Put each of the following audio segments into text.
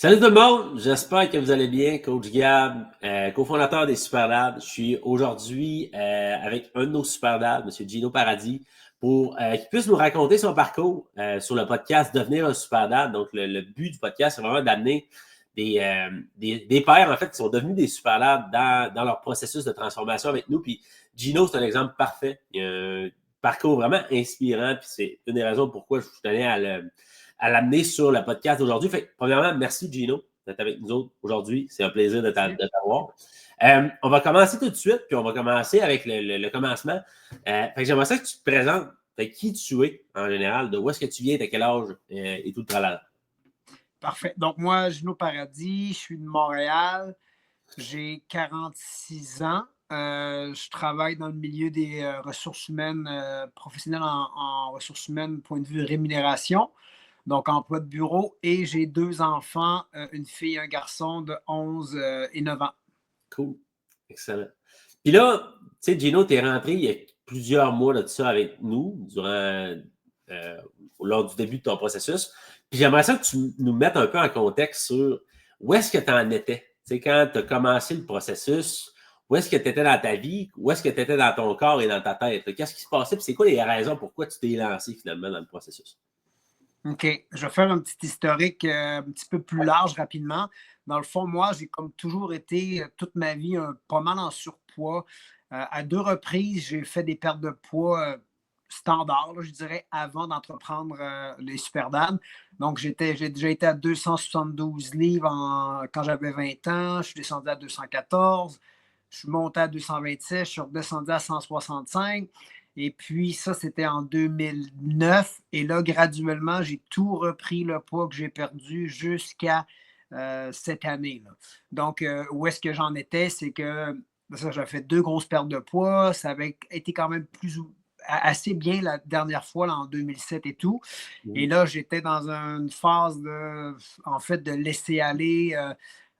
Salut tout le monde, j'espère que vous allez bien. Coach Gab, cofondateur des Superlabs. Je suis aujourd'hui avec un de nos Superlabs, M. Gino Paradis, pour qu'il puisse nous raconter son parcours sur le podcast Devenir un Superlab. Donc, le but du podcast, c'est vraiment d'amener des pairs, en fait, qui sont devenus des Superlabs dans leur processus de transformation avec nous. Puis Gino, c'est un exemple parfait. Il a un parcours vraiment inspirant, puis c'est une des raisons pourquoi je tenais à l'amener sur le podcast d'aujourd'hui. Fait que, premièrement, merci Gino d'être avec nous autres aujourd'hui. C'est un plaisir de t'avoir. On va commencer tout de suite, puis on va commencer avec le commencement. Fait que j'aimerais ça que tu te présentes. Fait que qui tu es en général, de où est-ce que tu viens, de quel âge et tout le tralala. Parfait. Donc, moi, Gino Paradis, je suis de Montréal. J'ai 46 ans. Je travaille dans le milieu des ressources humaines, professionnelles en ressources humaines, point de vue rémunération, donc emploi de bureau. Et j'ai 2 enfants, une fille et un garçon de 11 et 9 ans. Cool. Excellent. Puis là, tu sais, Gino, tu es rentré il y a plusieurs mois de ça avec nous, lors du début de ton processus. Puis j'aimerais ça que tu nous mettes un peu en contexte sur où est-ce que tu en étais. Tu sais, quand tu as commencé le processus, où est-ce que tu étais dans ta vie, où est-ce que tu étais dans ton corps et dans ta tête? Qu'est-ce qui se passait? Puis c'est quoi les raisons pourquoi tu t'es lancé finalement dans le processus? OK. Je vais faire un petit historique un petit peu plus large rapidement. Dans le fond, moi, j'ai comme toujours été toute ma vie pas mal en surpoids. À 2 reprises, j'ai fait des pertes de poids standards, là, je dirais, avant d'entreprendre les Superdames. Donc, j'ai déjà été à 272 livres quand j'avais 20 ans. Je suis descendu à 214. Je suis monté à 226. Je suis redescendu à 165. Et puis, ça, c'était en 2009. Et là, graduellement, j'ai tout repris le poids que j'ai perdu jusqu'à cette année, là. Donc, où est-ce que j'en étais? C'est que ça, j'avais fait 2 grosses pertes de poids. Ça avait été quand même assez bien la dernière fois, là, en 2007 et tout. Et là, j'étais dans une phase en fait, de laisser aller.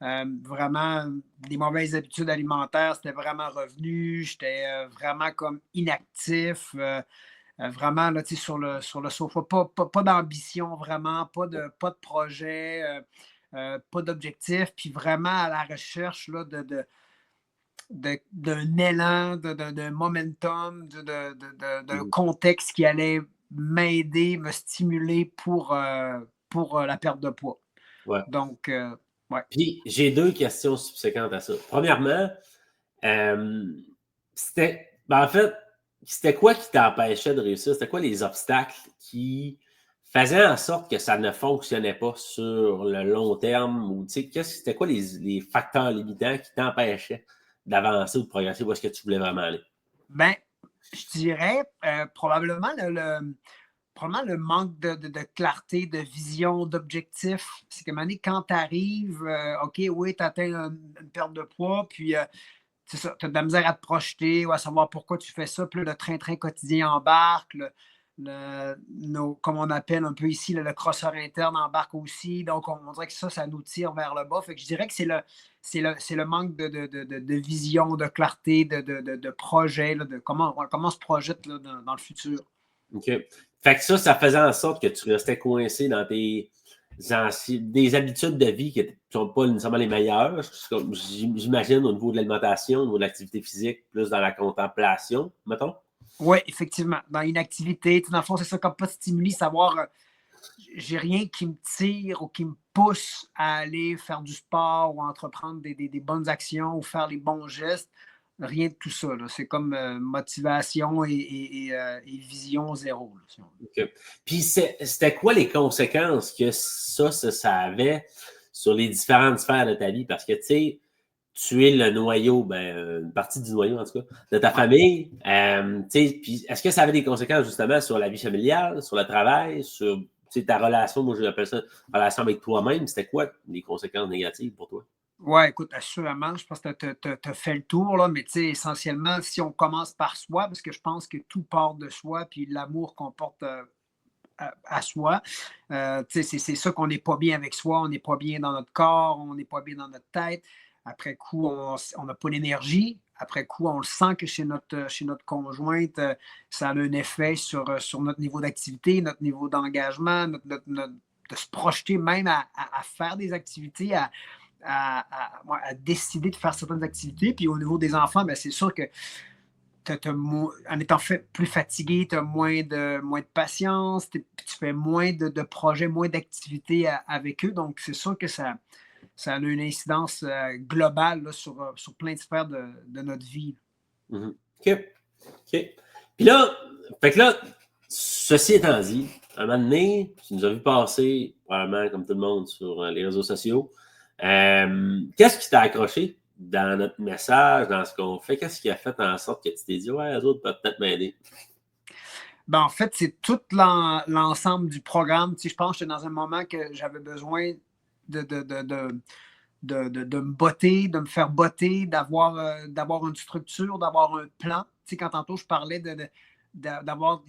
Vraiment, les mauvaises habitudes alimentaires, c'était vraiment revenu. J'étais vraiment comme inactif. Vraiment, là, sur le sofa, pas d'ambition, vraiment, pas de projet, pas d'objectif, puis vraiment à la recherche là, d'un élan, d'un momentum, d'un contexte qui allait m'aider, me stimuler pour la perte de poids. Ouais. Donc, ouais. Puis j'ai deux questions subséquentes à ça. Premièrement, en fait, c'était quoi qui t'empêchait de réussir? C'était quoi les obstacles qui faisaient en sorte que ça ne fonctionnait pas sur le long terme? Ou c'était quoi les facteurs limitants qui t'empêchaient d'avancer ou de progresser? Où est-ce que tu voulais vraiment aller? Ben, je dirais probablement probablement le manque de clarté, de vision, d'objectif. C'est que, quand tu arrives, OK, oui, tu atteins une perte de poids, puis c'est ça, tu as de la misère à te projeter ou à savoir pourquoi tu fais ça. Puis là, le train-train quotidien embarque, comme on appelle un peu ici, le crosseur interne embarque aussi. Donc, on dirait que ça nous tire vers le bas. Fait que je dirais que c'est le manque de vision, de clarté, de projet, là, de comment on se projette là, dans le futur. OK. Fait que ça faisait en sorte que tu restais coincé dans des habitudes de vie qui ne sont pas nécessairement les meilleures. J'imagine au niveau de l'alimentation, au niveau de l'activité physique, plus dans la contemplation, mettons. Oui, effectivement. Dans l'inactivité, dans le fond, c'est ça, comme pas de stimuli, savoir, j'ai rien qui me tire ou qui me pousse à aller faire du sport ou entreprendre des bonnes actions ou faire les bons gestes. Rien de tout ça, là. C'est comme motivation et vision zéro, là, si on veut. OK. Puis c'était quoi les conséquences que ça avait sur les différentes sphères de ta vie? Parce que, tu sais, tu es le noyau, une partie du noyau, en tout cas, de ta Ouais. famille. Puis est-ce que ça avait des conséquences, justement, sur la vie familiale, sur le travail, sur ta relation, moi, j'appelle ça relation avec toi-même? C'était quoi les conséquences négatives pour toi? Ouais, écoute, assurément, je pense que tu as fait le tour, là, mais tu sais, essentiellement, si on commence par soi, parce que je pense que tout part de soi, puis l'amour qu'on porte à soi. C'est ça qu'on n'est pas bien avec soi, on n'est pas bien dans notre corps, on n'est pas bien dans notre tête. Après coup, on n'a pas l'énergie. Après coup, on le sent que chez notre conjointe, ça a un effet sur notre niveau d'activité, notre niveau d'engagement, se projeter même à faire des activités, à décider de faire certaines activités. Puis au niveau des enfants, bien, c'est sûr que en étant plus fatigué, tu as moins de patience, tu fais moins de projets, moins d'activités avec eux. Donc, c'est sûr que ça a une incidence globale là, sur plein de sphères de notre vie. Mm-hmm. OK. Puis là, fait que là, ceci étant dit, à un moment donné, tu nous as vu passer, probablement comme tout le monde, sur les réseaux sociaux. Qu'est-ce qui t'a accroché dans notre message, dans ce qu'on fait? Qu'est-ce qui a fait en sorte que tu t'es dit, ouais, les autres peuvent peut-être m'aider? Ben, en fait, c'est tout l'ensemble du programme. Tu sais, je pense que j'étais dans un moment que j'avais besoin de me botter, de me faire botter, d'avoir une structure, d'avoir un plan. Tu sais, quand tantôt je parlais d'avoir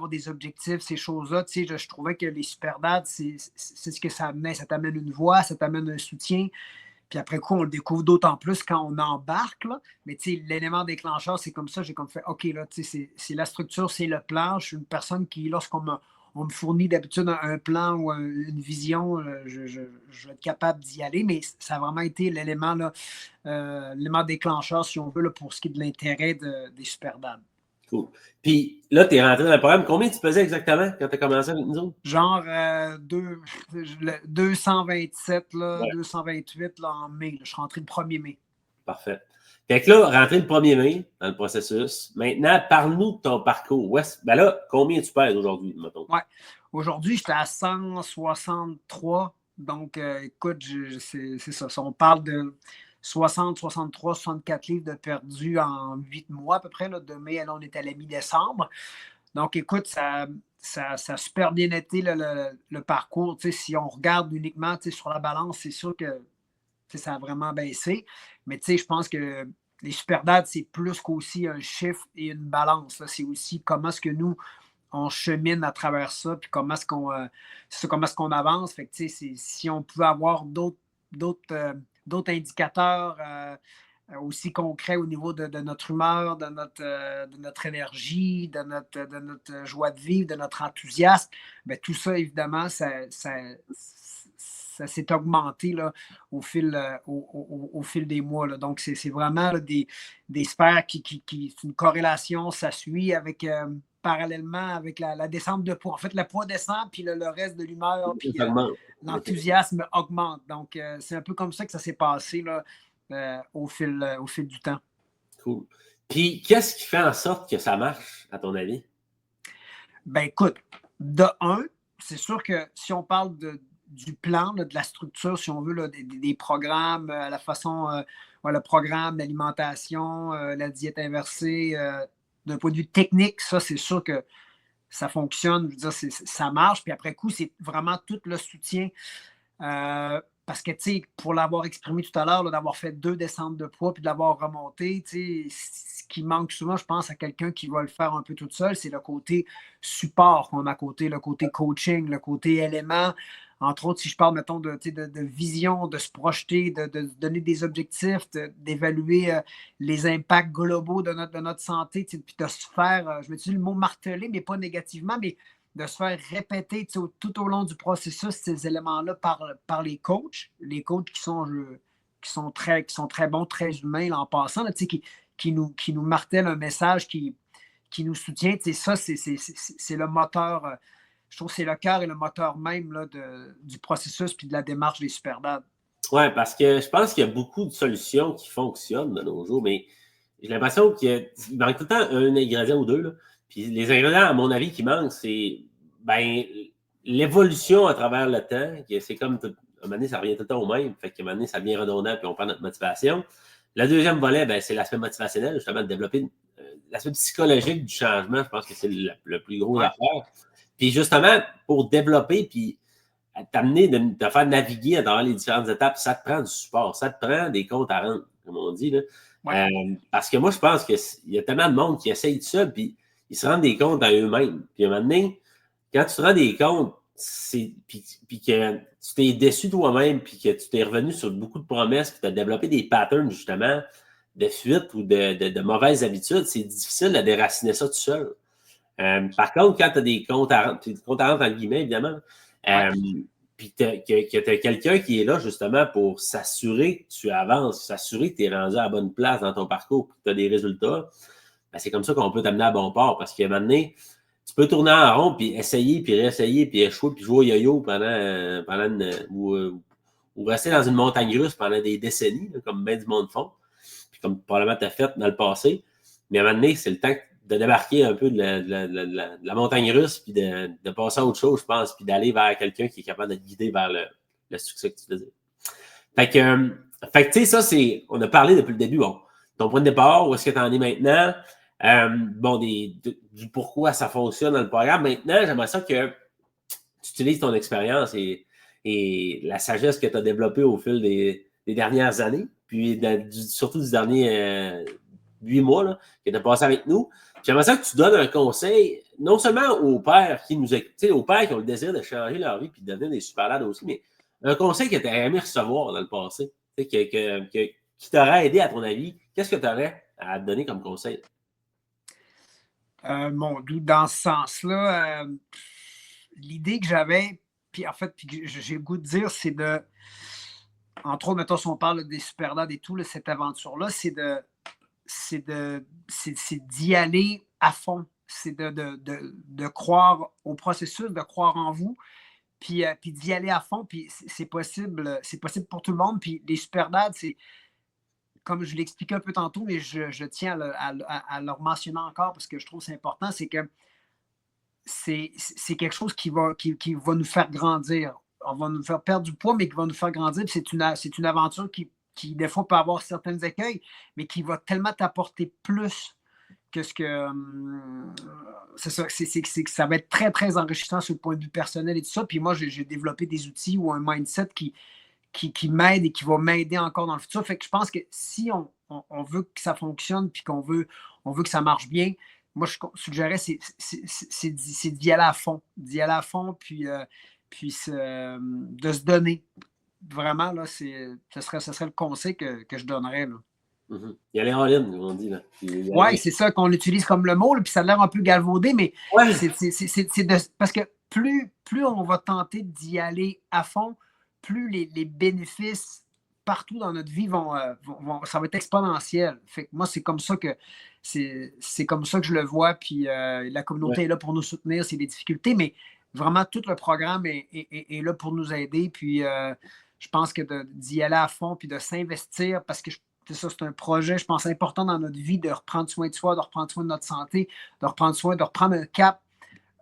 des objectifs, ces choses-là, tu sais, je trouvais que les Superdads, c'est ce que ça amenait. Ça t'amène une voix, ça t'amène un soutien. Puis après coup, on le découvre d'autant plus quand on embarque. Là. Mais tu sais, l'élément déclencheur, c'est comme ça. J'ai comme fait, OK, là, tu sais, c'est la structure, c'est le plan. Je suis une personne qui, lorsqu'on me fournit d'habitude un plan ou une vision, je vais être capable d'y aller. Mais ça a vraiment été l'élément déclencheur, si on veut, là, pour ce qui est de l'intérêt des Superdads. Cool. Puis là, tu es rentré dans le programme. Combien tu pesais exactement quand tu as commencé avec nous autres? Genre 227, là, Ouais. 228 là, en mai. Là. Je suis rentré le 1er mai. Parfait. Fait que là, rentré le 1er mai dans le processus. Maintenant, parle-nous de ton parcours. Ben là, combien tu pèses aujourd'hui, mettons? Ouais. Aujourd'hui, j'étais à 163. Donc, écoute, c'est ça. Si on parle de 60, 63, 64 livres de perdu en 8 mois à peu près. Là, de mai, là, on est à la mi-décembre. Donc, écoute, ça a super bien été le parcours. Tu sais, si on regarde uniquement sur la balance, c'est sûr que ça a vraiment baissé. Mais tu sais, je pense que les Superdads, c'est plus qu'aussi un chiffre et une balance. C'est aussi comment est-ce que nous, on chemine à travers ça, puis comment est-ce qu'on avance. Fait que, tu sais, si on pouvait avoir d'autres indicateurs aussi concrets au niveau de notre humeur, de notre énergie, de notre joie de vivre, de notre enthousiasme, bien, tout ça, évidemment, ça s'est augmenté là, au fil des mois. Là. Donc, c'est vraiment là, des sphères c'est une corrélation, ça suit avec parallèlement avec la descente de poids. En fait, le poids descend, puis le reste de l'humeur, puis l'enthousiasme augmente. Donc, c'est un peu comme ça que ça s'est passé là, au fil du temps. Cool. Puis, qu'est-ce qui fait en sorte que ça marche, à ton avis? Ben écoute, de un, c'est sûr que si on parle du plan, là, de la structure, si on veut, là, des programmes, la façon, le programme d'alimentation, la diète inversée, d'un point de vue technique, ça, c'est sûr que ça fonctionne. Je veux dire, ça marche. Puis après coup, c'est vraiment tout le soutien. Parce que, tu sais, pour l'avoir exprimé tout à l'heure, d'avoir fait 2 descentes de poids puis de l'avoir remonté, tu sais, ce qui manque souvent, je pense, à quelqu'un qui va le faire un peu tout seul, c'est le côté support qu'on a à côté, le côté coaching, le côté élément. Entre autres, si je parle, mettons, de vision, de se projeter, de donner des objectifs, d'évaluer les impacts globaux de notre santé, puis de se faire, je me dis le mot marteler, mais pas négativement, mais de se faire répéter tout au long du processus ces éléments-là par les coachs qui sont très bons, très humains là, en passant, là, qui nous martèlent un message qui nous soutient. Ça, c'est le moteur. Je trouve que c'est le cœur et le moteur même là, du processus puis de la démarche des Superdads. Oui, parce que je pense qu'il y a beaucoup de solutions qui fonctionnent de nos jours, mais j'ai l'impression qu'il manque tout le temps un ingrédient ou deux. Là. Puis les ingrédients, à mon avis, qui manquent, c'est l'évolution à travers le temps. C'est comme, à un moment donné, ça revient tout le temps au même. Fait qu'à un moment donné, ça devient redondant, puis on perd notre motivation. Le deuxième volet, c'est l'aspect motivationnel, justement, de développer l'aspect psychologique du changement. Je pense que c'est le plus gros affaire. Puis justement, pour développer, puis t'amener, de te faire naviguer à travers les différentes étapes, ça te prend du support, ça te prend des comptes à rendre, comme on dit. Là. Parce que moi, je pense qu'il y a tellement de monde qui essaye tout seul, puis ils se rendent des comptes à eux-mêmes. Puis à un moment donné, quand tu te rends des comptes, puis que tu t'es déçu toi-même, puis que tu t'es revenu sur beaucoup de promesses, puis tu as développé des patterns, justement, de fuite ou de mauvaises habitudes, c'est difficile de déraciner ça tout seul. Par contre, quand tu as des comptes à rendre entre guillemets, évidemment, puis que tu as quelqu'un qui est là justement pour s'assurer que tu avances, s'assurer que tu es rendu à la bonne place dans ton parcours, que tu as des résultats, ben c'est comme ça qu'on peut t'amener à bon port. Parce qu'à un moment donné, tu peux tourner en rond, puis essayer, puis réessayer, puis échouer, puis jouer au yo-yo ou rester dans une montagne russe pendant des décennies, là, comme bien du monde font, puis comme probablement tu as fait dans le passé. Mais à un moment donné, c'est le temps de débarquer un peu de la montagne russe, puis de passer à autre chose, je pense, puis d'aller vers quelqu'un qui est capable de te guider vers le succès que tu désires. Fait que tu sais, ça, on a parlé depuis le début, bon, ton point de départ, où est-ce que tu en es maintenant, du pourquoi ça fonctionne dans le programme. Maintenant, j'aimerais ça que tu utilises ton expérience et la sagesse que tu as développée au fil des dernières années, puis surtout du dernier 8 mois là, que tu as passé avec nous. J'aimerais ça que tu donnes un conseil, non seulement aux pères qui nous écoutent, aux pères qui ont le désir de changer leur vie puis de devenir des super lads aussi, mais un conseil que tu aurais aimé recevoir dans le passé, qui t'aurait aidé à ton avis. Qu'est-ce que tu aurais à te donner comme conseil? Dans ce sens-là, l'idée que j'avais, puis en fait, puis j'ai le goût de dire, c'est de, entre autres, mettons, si on parle des super dads et tout, là, cette aventure-là, c'est d'y aller à fond. C'est de croire au processus, de croire en vous, puis d'y aller à fond. Puis c'est possible pour tout le monde. Puis les super dads, c'est comme je l'expliquais un peu tantôt, mais je tiens à le mentionner encore parce que je trouve que c'est important, c'est que c'est quelque chose qui va nous faire grandir. On va nous faire perdre du poids, mais qui va nous faire grandir. C'est une aventure qui, des fois, peut avoir certains écueils, mais qui va tellement t'apporter plus que ce que. C'est ça, c'est que ça va être très, très enrichissant sur le point de vue personnel et tout ça. Puis moi, j'ai développé des outils ou un mindset qui m'aide et qui va m'aider encore dans le futur. Fait que je pense que si on veut que ça fonctionne puis qu'on veut que ça marche bien, moi, je suggérerais, c'est d'y aller à fond. D'y aller à fond, puis de se donner. Vraiment, là, ce serait le conseil que je donnerais. Là. Mm-hmm. Y aller en ligne, on dit. Là. Oui, c'est ça qu'on utilise comme le mot, là, puis ça a l'air un peu galvaudé, mais ouais. parce que plus on va tenter d'y aller à fond, plus les bénéfices partout dans notre vie ça va être exponentiel. Fait que moi, c'est comme ça que je le vois, puis la communauté est là pour nous soutenir, c'est des difficultés, mais vraiment, tout le programme est là pour nous aider, puis je pense que d'y aller à fond, puis de s'investir, parce que c'est un projet, je pense, important dans notre vie, de reprendre soin de soi, de reprendre soin de notre santé, de reprendre un cap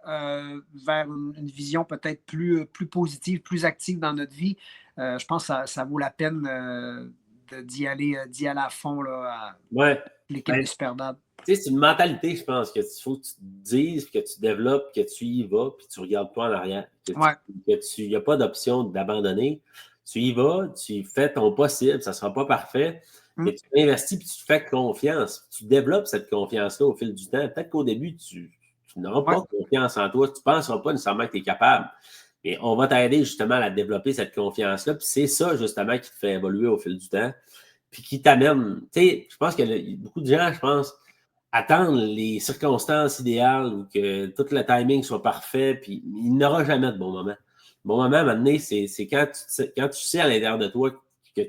vers une vision peut-être plus positive, plus active dans notre vie. Je pense que ça vaut la peine d'y aller à fond là, à l'équipe de Superdad. C'est une mentalité, je pense, qu'il faut que tu te dises, que tu développes, que tu y vas, puis tu regardes pas en arrière. Il n'y a pas d'option d'abandonner. Tu y vas, tu fais ton possible, ça ne sera pas parfait, mais tu investis puis tu te fais confiance. Tu développes cette confiance-là au fil du temps. Peut-être qu'au début, tu n'auras pas confiance en toi. Tu ne penseras pas nécessairement que tu es capable. Mais on va t'aider justement à développer cette confiance-là. Puis c'est ça, justement, qui te fait évoluer au fil du temps. Puis qui t'amène. Tu sais, je pense que beaucoup de gens, attendent les circonstances idéales ou que tout le timing soit parfait. Puis il n'y aura jamais de bon moment. Le bon moment, à un moment donné, c'est quand tu sais à l'intérieur de toi que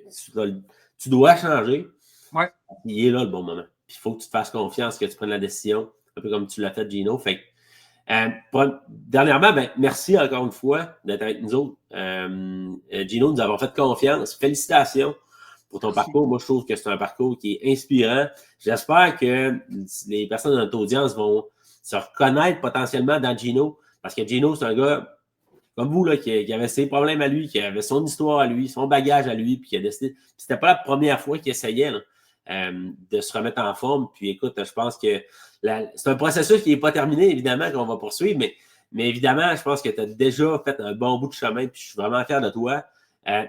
tu dois changer. Ouais. Il est là le bon moment. Puis il faut que tu te fasses confiance, que tu prennes la décision, un peu comme tu l'as fait, Gino. Fait dernièrement, merci encore une fois d'être avec nous autres. Gino, nous avons fait confiance. Félicitations pour ton parcours. Moi, je trouve que c'est un parcours qui est inspirant. J'espère que les personnes de notre audience vont se reconnaître potentiellement dans Gino, parce que Gino, c'est un gars comme vous, là, qui avait ses problèmes à lui, qui avait son histoire à lui, son bagage à lui, puis qui a décidé. C'était pas la première fois qu'il essayait de se remettre en forme. Puis écoute, je pense que c'est un processus qui n'est pas terminé, évidemment, qu'on va poursuivre, mais évidemment, je pense que tu as déjà fait un bon bout de chemin, puis je suis vraiment fier de toi.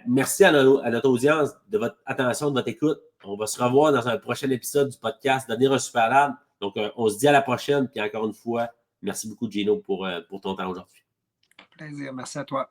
Merci à notre audience de votre attention, de votre écoute. On va se revoir dans un prochain épisode du podcast Devenir un super lad. Donc, on se dit à la prochaine, puis encore une fois, merci beaucoup, Gino, pour ton temps aujourd'hui. Plaisir, merci à toi.